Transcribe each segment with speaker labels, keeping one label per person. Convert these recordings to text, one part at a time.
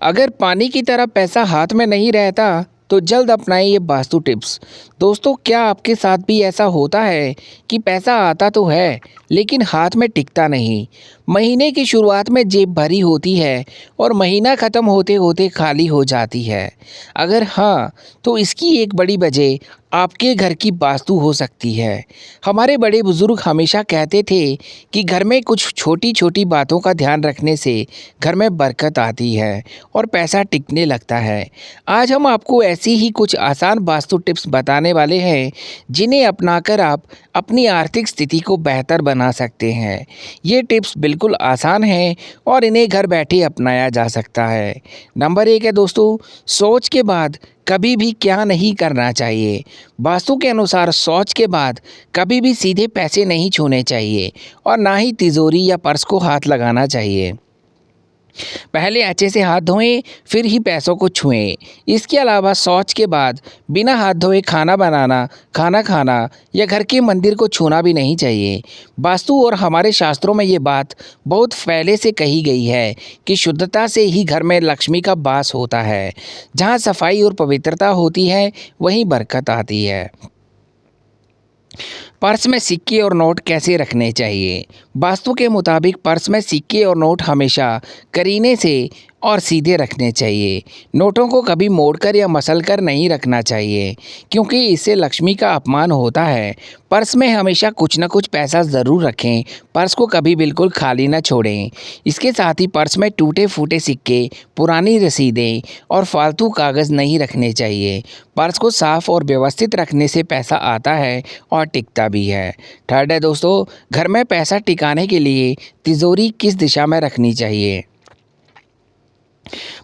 Speaker 1: अगर पानी की तरह पैसा हाथ में नहीं रहता तो जल्द अपनाएं ये वास्तु टिप्स। दोस्तों, क्या आपके साथ भी ऐसा होता है कि पैसा आता तो है लेकिन हाथ में टिकता नहीं? महीने की शुरुआत में जेब भरी होती है और महीना ख़त्म होते होते खाली हो जाती है। अगर हाँ, तो इसकी एक बड़ी वजह आपके घर की वास्तु हो सकती है। हमारे बड़े बुजुर्ग हमेशा कहते थे कि घर में कुछ छोटी छोटी बातों का ध्यान रखने से घर में बरकत आती है और पैसा टिकने लगता है। आज हम आपको ऐसी ही कुछ आसान वास्तु टिप्स बताने वाले हैं जिन्हें अपनाकर आप अपनी आर्थिक स्थिति को बेहतर बना सकते हैं। ये टिप्स बिल्कुल आसान हैं और इन्हें घर बैठे अपनाया जा सकता है। नंबर 1 है दोस्तों, शौच के बाद कभी भी क्या नहीं करना चाहिए। वास्तु के अनुसार शौच के बाद कभी भी सीधे पैसे नहीं छूने चाहिए और ना ही तिजोरी या पर्स को हाथ लगाना चाहिए। पहले अच्छे से हाथ धोएं, फिर ही पैसों को छुएं। इसके अलावा शौच के बाद बिना हाथ धोए खाना बनाना, खाना खाना या घर के मंदिर को छूना भी नहीं चाहिए। वास्तु और हमारे शास्त्रों में ये बात बहुत पहले से कही गई है कि शुद्धता से ही घर में लक्ष्मी का वास होता है। जहाँ सफाई और पवित्रता होती है, वहीं बरकत आती है। पर्स में सिक्के और नोट कैसे रखने चाहिए? वास्तु के मुताबिक पर्स में सिक्के और नोट हमेशा करीने से और सीधे रखने चाहिए। नोटों को कभी मोड़कर या मसलकर नहीं रखना चाहिए क्योंकि इससे लक्ष्मी का अपमान होता है। पर्स में हमेशा कुछ न कुछ पैसा ज़रूर रखें। पर्स को कभी बिल्कुल खाली न छोड़ें। इसके साथ ही पर्स में टूटे फूटे सिक्के, पुरानी रसीदें और फालतू कागज़ नहीं रखने चाहिए। पर्स को साफ और व्यवस्थित रखने से पैसा आता है और टिकता भी है। थर्ड है दोस्तों, घर में पैसा टिकाने के लिए तिजोरी किस दिशा में रखनी चाहिए?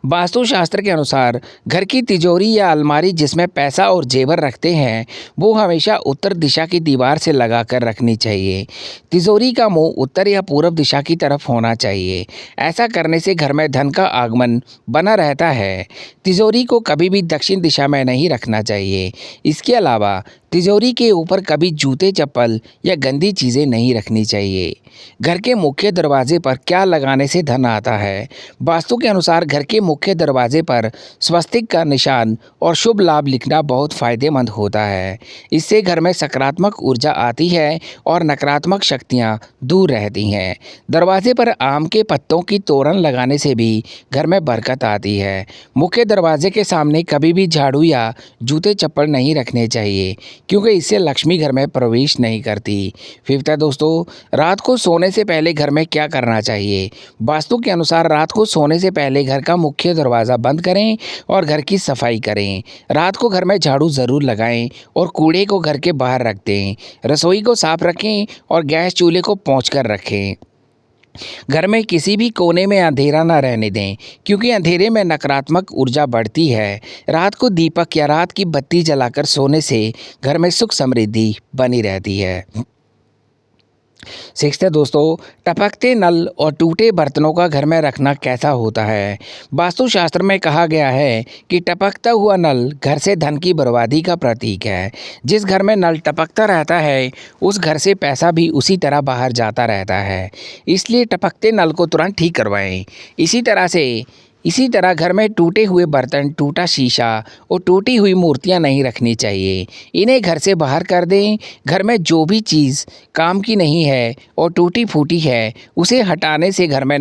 Speaker 1: वास्तुशास्त्र के अनुसार घर की तिजोरी या अलमारी जिसमें पैसा और जेवर रखते हैं, वो हमेशा उत्तर दिशा की दीवार से लगाकर रखनी चाहिए। तिजोरी का मुंह उत्तर या पूर्व दिशा की तरफ होना चाहिए। ऐसा करने से घर में धन का आगमन बना रहता है। तिजोरी को कभी भी दक्षिण दिशा में नहीं रखना चाहिए। इसके अलावा तिजोरी के ऊपर कभी जूते, चप्पल या गंदी चीज़ें नहीं रखनी चाहिए। घर के मुख्य दरवाजे पर क्या लगाने से धन आता है? वास्तु के अनुसार घर के मुख्य दरवाजे पर स्वस्तिक का निशान और शुभ लाभ लिखना बहुत फायदेमंद होता है। इससे घर में सकारात्मक ऊर्जा आती है और नकारात्मक शक्तियां दूर रहती हैं। दरवाजे पर आम के पत्तों की तोरण लगाने से भी घर में बरकत आती है। मुख्य दरवाजे के सामने कभी भी झाड़ू या जूते चप्पल नहीं रखने चाहिए क्योंकि इससे लक्ष्मी घर में प्रवेश नहीं करती। फिफ्थ है दोस्तों, रात को सोने से पहले घर में क्या करना चाहिए? वास्तु के अनुसार रात को सोने से पहले घर का मुख्य दरवाज़ा बंद करें और घर की सफाई करें। रात को घर में झाड़ू ज़रूर लगाएं और कूड़े को घर के बाहर रख दें। रसोई को साफ रखें और गैस चूल्हे को पोंछ कर रखें। घर में किसी भी कोने में अंधेरा ना रहने दें क्योंकि अंधेरे में नकारात्मक ऊर्जा बढ़ती है। रात को दीपक या रात की बत्ती जलाकर सोने से घर में सुख समृद्धि बनी रहती है। सिक्स्थ है दोस्तों, टपकते नल और टूटे बर्तनों का घर में रखना कैसा होता है? वास्तुशास्त्र में कहा गया है कि टपकता हुआ नल घर से धन की बर्बादी का प्रतीक है। जिस घर में नल टपकता रहता है उस घर से पैसा भी उसी तरह बाहर जाता रहता है। इसलिए टपकते नल को तुरंत ठीक करवाएं। इसी तरह घर में टूटे हुए बर्तन, टूटा शीशा और टूटी हुई मूर्तियां नहीं रखनी चाहिए। इन्हें घर से बाहर कर दें। घर में जो भी चीज़ काम की नहीं है और टूटी फूटी है, उसे हटाने से घर में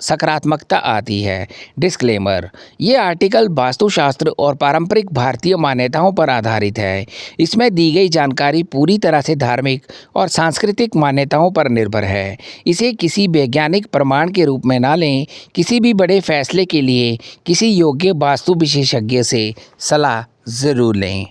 Speaker 1: सकारात्मकता आती है। डिस्क्लेमर: ये आर्टिकल वास्तुशास्त्र और पारंपरिक भारतीय मान्यताओं पर आधारित है। इसमें दी गई जानकारी पूरी तरह से धार्मिक और सांस्कृतिक मान्यताओं पर निर्भर है। इसे किसी वैज्ञानिक प्रमाण के रूप में ना लें। किसी भी बड़े फैसले के लिए किसी योग्य वास्तु विशेषज्ञ से सलाह ज़रूर लें।